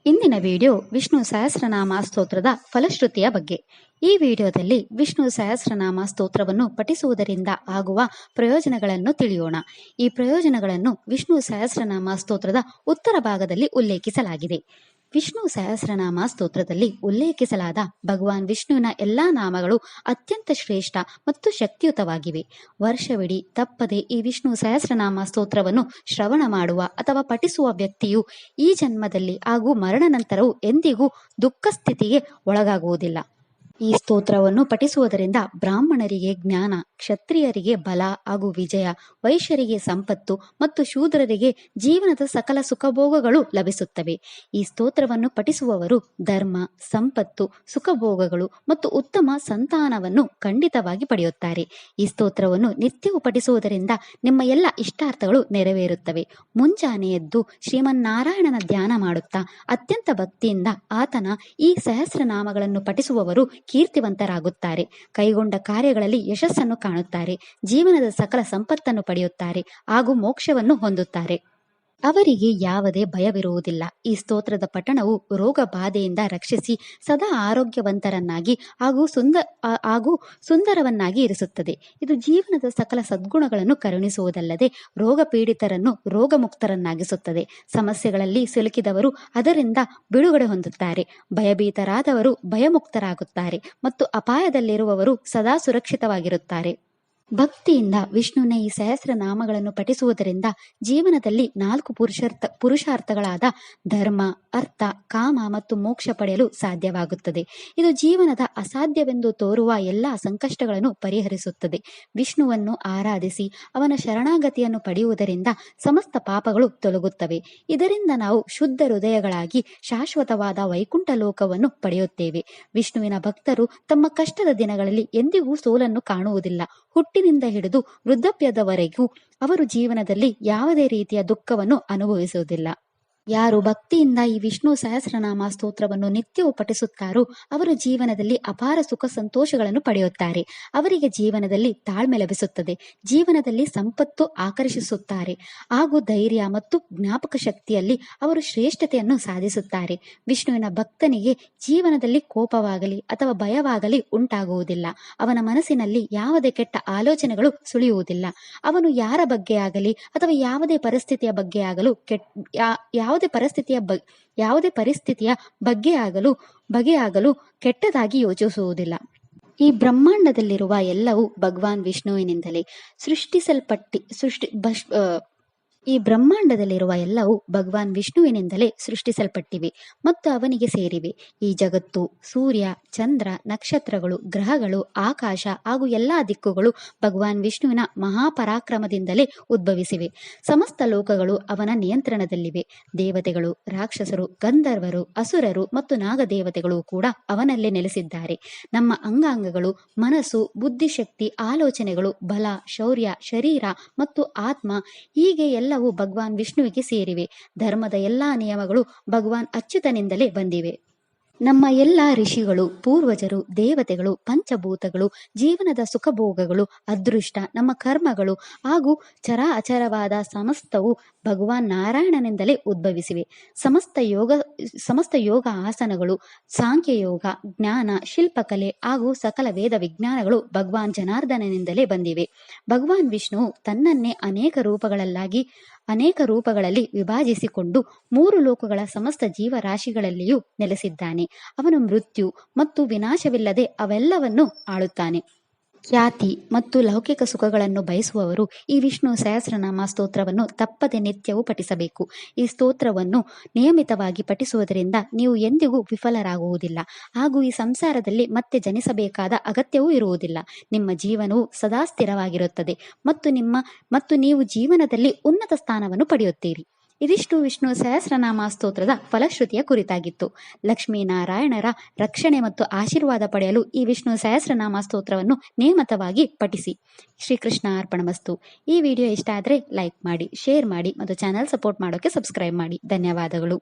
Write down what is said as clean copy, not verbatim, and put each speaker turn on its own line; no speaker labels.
ಇಂದಿನ ವಿಡಿಯೋ ವಿಷ್ಣು ಸಹಸ್ರನಾಮ ಸ್ತೋತ್ರದ ಫಲಶ್ರುತಿಯ ಬಗ್ಗೆ. ಈ ವಿಡಿಯೋದಲ್ಲಿ ವಿಷ್ಣು ಸಹಸ್ರನಾಮ ಸ್ತೋತ್ರವನ್ನು ಪಠಿಸುವುದರಿಂದ ಆಗುವ ಪ್ರಯೋಜನಗಳನ್ನು ತಿಳಿಯೋಣ. ಈ ಪ್ರಯೋಜನಗಳನ್ನು ವಿಷ್ಣು ಸಹಸ್ರನಾಮ ಸ್ತೋತ್ರದ ಉತ್ತರ ಭಾಗದಲ್ಲಿ ಉಲ್ಲೇಖಿಸಲಾಗಿದೆ. ವಿಷ್ಣು ಸಹಸ್ರನಾಮ ಸ್ತೋತ್ರದಲ್ಲಿ ಉಲ್ಲೇಖಿಸಲಾದ ಭಗವಾನ್ ವಿಷ್ಣುವಿನ ಎಲ್ಲಾ ನಾಮಗಳು ಅತ್ಯಂತ ಶ್ರೇಷ್ಠ ಮತ್ತು ಶಕ್ತಿಯುತವಾಗಿವೆ. ವರ್ಷವಿಡೀ ತಪ್ಪದೆ ಈ ವಿಷ್ಣು ಸಹಸ್ರನಾಮ ಸ್ತೋತ್ರವನ್ನು ಶ್ರವಣ ಮಾಡುವ ಅಥವಾ ಪಠಿಸುವ ವ್ಯಕ್ತಿಯು ಈ ಜನ್ಮದಲ್ಲಿ ಹಾಗೂ ಮರಣ ನಂತರವೂ ಎಂದಿಗೂ ದುಃಖ ಸ್ಥಿತಿಗೆ ಒಳಗಾಗುವುದಿಲ್ಲ. ಈ ಸ್ತೋತ್ರವನ್ನು ಪಠಿಸುವುದರಿಂದ ಬ್ರಾಹ್ಮಣರಿಗೆ ಜ್ಞಾನ, ಕ್ಷತ್ರಿಯರಿಗೆ ಬಲ ಹಾಗೂ ವಿಜಯ, ವೈಶ್ಯರಿಗೆ ಸಂಪತ್ತು ಮತ್ತು ಶೂದ್ರರಿಗೆ ಜೀವನದ ಸಕಲ ಸುಖಭೋಗಗಳು ಲಭಿಸುತ್ತವೆ. ಈ ಸ್ತೋತ್ರವನ್ನು ಪಠಿಸುವವರು ಧರ್ಮ, ಸಂಪತ್ತು, ಸುಖಭೋಗಗಳು ಮತ್ತು ಉತ್ತಮ ಸಂತಾನವನ್ನು ಖಂಡಿತವಾಗಿ ಪಡೆಯುತ್ತಾರೆ. ಈ ಸ್ತೋತ್ರವನ್ನು ನಿತ್ಯವೂ ಪಠಿಸುವುದರಿಂದ ನಿಮ್ಮ ಎಲ್ಲ ಇಷ್ಟಾರ್ಥಗಳು ನೆರವೇರುತ್ತವೆ. ಮುಂಜಾನೆ ಎದ್ದು ಶ್ರೀಮನ್ನಾರಾಯಣನ ಧ್ಯಾನ ಮಾಡುತ್ತಾ ಅತ್ಯಂತ ಭಕ್ತಿಯಿಂದ ಆತನ ಈ ಸಹಸ್ರನಾಮಗಳನ್ನು ಪಠಿಸುವವರು ಕೀರ್ತಿವಂತರಾಗುತ್ತಾರೆ. ಕೈಗೊಂಡ ಕಾರ್ಯಗಳಲ್ಲಿ ಯಶಸ್ಸನ್ನು ಕಾಣುತ್ತಾರೆ. ಜೀವನದ ಸಕಲ ಸಂಪತ್ತನ್ನು ಪಡೆಯುತ್ತಾರೆ ಹಾಗೂ ಮೋಕ್ಷವನ್ನು ಹೊಂದುತ್ತಾರೆ. ಅವರಿಗೆ ಯಾವುದೇ ಭಯವಿರುವುದಿಲ್ಲ. ಈ ಸ್ತೋತ್ರದ ಪಠಣವು ರೋಗ ಬಾಧೆಯಿಂದ ರಕ್ಷಿಸಿ ಸದಾ ಆರೋಗ್ಯವಂತರನ್ನಾಗಿ ಹಾಗೂ ಸುಂದರವನ್ನಾಗಿ ಇರಿಸುತ್ತದೆ. ಇದು ಜೀವನದ ಸಕಲ ಸದ್ಗುಣಗಳನ್ನು ಕರುಣಿಸುವುದಲ್ಲದೆ ರೋಗ ಪೀಡಿತರನ್ನು ರೋಗಮುಕ್ತರನ್ನಾಗಿಸುತ್ತದೆ. ಸಮಸ್ಯೆಗಳಲ್ಲಿ ಸಿಲುಕಿದವರು ಅದರಿಂದ ಬಿಡುಗಡೆ ಹೊಂದುತ್ತಾರೆ. ಭಯಭೀತರಾದವರು ಭಯಮುಕ್ತರಾಗುತ್ತಾರೆ ಮತ್ತು ಅಪಾಯದಲ್ಲಿರುವವರು ಸದಾ ಸುರಕ್ಷಿತವಾಗಿರುತ್ತಾರೆ. ಭಕ್ತಿಯಿಂದ ವಿಷ್ಣುವಿನ ಈ ಸಹಸ್ರನಾಮಗಳನ್ನು ಪಠಿಸುವುದರಿಂದ ಜೀವನದಲ್ಲಿ 4 ಪುರುಷಾರ್ಥಗಳಾದ ಧರ್ಮ, ಅರ್ಥ, ಕಾಮ ಮತ್ತು ಮೋಕ್ಷ ಪಡೆಯಲು ಸಾಧ್ಯವಾಗುತ್ತದೆ. ಇದು ಜೀವನದ ಅಸಾಧ್ಯವೆಂದು ತೋರುವ ಎಲ್ಲ ಸಂಕಷ್ಟಗಳನ್ನು ಪರಿಹರಿಸುತ್ತದೆ. ವಿಷ್ಣುವನ್ನು ಆರಾಧಿಸಿ ಅವನ ಶರಣಾಗತಿಯನ್ನು ಪಡೆಯುವುದರಿಂದ ಸಮಸ್ತ ಪಾಪಗಳು ತೊಲಗುತ್ತವೆ. ಇದರಿಂದ ನಾವು ಶುದ್ಧ ಹೃದಯಗಳಾಗಿ ಶಾಶ್ವತವಾದ ವೈಕುಂಠ ಲೋಕವನ್ನು ಪಡೆಯುತ್ತೇವೆ. ವಿಷ್ಣುವಿನ ಭಕ್ತರು ತಮ್ಮ ಕಷ್ಟದ ದಿನಗಳಲ್ಲಿ ಎಂದಿಗೂ ಸೋಲನ್ನು ಕಾಣುವುದಿಲ್ಲ. ಹುಟ್ಟಿನಿಂದ ಹಿಡಿದು ವೃದ್ಧಾಪ್ಯದವರೆಗೂ ಅವರು ಜೀವನದಲ್ಲಿ ಯಾವುದೇ ರೀತಿಯ ದುಃಖವನ್ನು ಅನುಭವಿಸುವುದಿಲ್ಲ. ಯಾರು ಭಕ್ತಿಯಿಂದ ಈ ವಿಷ್ಣು ಸಹಸ್ರನಾಮ ಸ್ತೋತ್ರವನ್ನು ನಿತ್ಯವೂ ಪಠಿಸುತ್ತಾರೋ ಅವರು ಜೀವನದಲ್ಲಿ ಅಪಾರ ಸುಖ ಸಂತೋಷಗಳನ್ನು ಪಡೆಯುತ್ತಾರೆ. ಅವರಿಗೆ ಜೀವನದಲ್ಲಿ ತಾಳ್ಮೆ ಲಭಿಸುತ್ತದೆ. ಜೀವನದಲ್ಲಿ ಸಂಪತ್ತು ಆಕರ್ಷಿಸುತ್ತಾರೆ ಹಾಗೂ ಧೈರ್ಯ ಮತ್ತು ಜ್ಞಾಪಕ ಶಕ್ತಿಯಲ್ಲಿ ಅವರು ಶ್ರೇಷ್ಠತೆಯನ್ನು ಸಾಧಿಸುತ್ತಾರೆ. ವಿಷ್ಣುವಿನ ಭಕ್ತನಿಗೆ ಜೀವನದಲ್ಲಿ ಕೋಪವಾಗಲಿ ಅಥವಾ ಭಯವಾಗಲಿ ಉಂಟಾಗುವುದಿಲ್ಲ. ಅವನ ಮನಸ್ಸಿನಲ್ಲಿ ಯಾವುದೇ ಕೆಟ್ಟ ಆಲೋಚನೆಗಳು ಸುಳಿಯುವುದಿಲ್ಲ. ಅವನು ಯಾರ ಬಗ್ಗೆ ಆಗಲಿ ಅಥವಾ ಯಾವುದೇ ಪರಿಸ್ಥಿತಿಯ ಬಗ್ಗೆ ಆಗಲು ಯಾವುದೇ ಪರಿಸ್ಥಿತಿಯ ಬಗೆಯಾಗಲು ಕೆಟ್ಟದಾಗಿ ಯೋಚಿಸುವುದಿಲ್ಲ. ಈ ಬ್ರಹ್ಮಾಂಡದಲ್ಲಿರುವ ಎಲ್ಲವೂ ಭಗವಾನ್ ವಿಷ್ಣುವಿನಿಂದಲೇ ಸೃಷ್ಟಿಸಲ್ಪಟ್ಟಿವೆ ಮತ್ತು ಅವನಿಗೆ ಸೇರಿವೆ. ಈ ಜಗತ್ತು, ಸೂರ್ಯ, ಚಂದ್ರ, ನಕ್ಷತ್ರಗಳು, ಗ್ರಹಗಳು, ಆಕಾಶ ಹಾಗೂ ಎಲ್ಲಾ ದಿಕ್ಕುಗಳು ಭಗವಾನ್ ವಿಷ್ಣುವಿನ ಮಹಾಪರಾಕ್ರಮದಿಂದಲೇ ಉದ್ಭವಿಸಿವೆ. ಸಮಸ್ತ ಲೋಕಗಳು ಅವನ ನಿಯಂತ್ರಣದಲ್ಲಿವೆ. ದೇವತೆಗಳು, ರಾಕ್ಷಸರು, ಗಂಧರ್ವರು, ಅಸುರರು ಮತ್ತು ನಾಗದೇವತೆಗಳು ಕೂಡ ಅವನಲ್ಲೇ ನೆಲೆಸಿದ್ದಾರೆ. ನಮ್ಮ ಅಂಗಾಂಗಗಳು, ಮನಸ್ಸು, ಬುದ್ಧಿಶಕ್ತಿ, ಆಲೋಚನೆಗಳು, ಬಲ, ಶೌರ್ಯ, ಶರೀರ ಮತ್ತು ಆತ್ಮ ಹೀಗೆ ಎಲ್ಲವೂ ಭಗವಾನ್ ವಿಷ್ಣುವಿಗೆ ಸೇರಿವೆ. ಧರ್ಮದ ಎಲ್ಲಾ ನಿಯಮಗಳು ಭಗವಾನ್ ಅಚ್ಯುತನಿಂದಲೇ ಬಂದಿವೆ. ನಮ್ಮ ಎಲ್ಲ ಋಷಿಗಳು, ಪೂರ್ವಜರು, ದೇವತೆಗಳು, ಪಂಚಭೂತಗಳು, ಜೀವನದ ಸುಖಭೋಗಗಳು, ಅದೃಷ್ಟ, ನಮ್ಮ ಕರ್ಮಗಳು ಹಾಗೂ ಚರಾಚರವಾದ ಸಮಸ್ತವು ಭಗವಾನ್ ನಾರಾಯಣನಿಂದಲೇ ಉದ್ಭವಿಸಿವೆ. ಸಮಸ್ತ ಯೋಗ ಆಸನಗಳು, ಸಾಂಖ್ಯಯೋಗ, ಜ್ಞಾನ, ಶಿಲ್ಪಕಲೆ ಹಾಗೂ ಸಕಲ ವೇದ ವಿಜ್ಞಾನಗಳು ಭಗವಾನ್ ಜನಾರ್ದನನಿಂದಲೇ ಬಂದಿವೆ. ಭಗವಾನ್ ವಿಷ್ಣುವು ತನ್ನನ್ನೇ ಅನೇಕ ರೂಪಗಳಲ್ಲಿ ವಿಭಜಿಸಿಕೊಂಡು 3 ಲೋಕಗಳ ಸಮಸ್ತ ಜೀವರಾಶಿಗಳಲ್ಲಿಯೂ ನೆಲೆಸಿದ್ದಾನೆ. ಅವನು ಮೃತ್ಯು ಮತ್ತು ವಿನಾಶವಿಲ್ಲದೆ ಅವೆಲ್ಲವನ್ನು ಆಳುತ್ತಾನೆ. ಖ್ಯಾತಿ ಮತ್ತು ಲೌಕಿಕ ಸುಖಗಳನ್ನು ಬಯಸುವವರು ಈ ವಿಷ್ಣು ಸಹಸ್ರನಾಮ ಸ್ತೋತ್ರವನ್ನು ತಪ್ಪದೆ ನಿತ್ಯವೂ ಪಠಿಸಬೇಕು. ಈ ಸ್ತೋತ್ರವನ್ನು ನಿಯಮಿತವಾಗಿ ಪಠಿಸುವುದರಿಂದ ನೀವು ಎಂದಿಗೂ ವಿಫಲರಾಗುವುದಿಲ್ಲ ಹಾಗೂ ಈ ಸಂಸಾರದಲ್ಲಿ ಮತ್ತೆ ಜನಿಸಬೇಕಾದ ಅಗತ್ಯವೂ ಇರುವುದಿಲ್ಲ. ನಿಮ್ಮ ಜೀವನವು ಸದಾ ಸ್ಥಿರವಾಗಿರುತ್ತದೆ ಮತ್ತು ನೀವು ಜೀವನದಲ್ಲಿ ಉನ್ನತ ಸ್ಥಾನವನ್ನು ಪಡೆಯುತ್ತೀರಿ. ಇದಿಷ್ಟು ವಿಷ್ಣು ಸಹಸ್ರನಾಮ ಸ್ತೋತ್ರದ ಫಲಶ್ರುತಿಯ ಕುರಿತಾಗಿತ್ತು. ಲಕ್ಷ್ಮೀನಾರಾಯಣರ ರಕ್ಷಣೆ ಮತ್ತು ಆಶೀರ್ವಾದ ಪಡೆಯಲು ಈ ವಿಷ್ಣು ಸಹಸ್ರನಾಮ ಸ್ತೋತ್ರವನ್ನು ನಿಯಮಿತವಾಗಿ ಪಠಿಸಿ. ಶ್ರೀಕೃಷ್ಣ ಅರ್ಪಣಮಸ್ತು. ಈ ವಿಡಿಯೋ ಇಷ್ಟ ಆದರೆ ಲೈಕ್ ಮಾಡಿ, ಶೇರ್ ಮಾಡಿ ಮತ್ತು ಚಾನೆಲ್ ಸಪೋರ್ಟ್ ಮಾಡೋಕೆ ಸಬ್ಸ್ಕ್ರೈಬ್ ಮಾಡಿ. ಧನ್ಯವಾದಗಳು.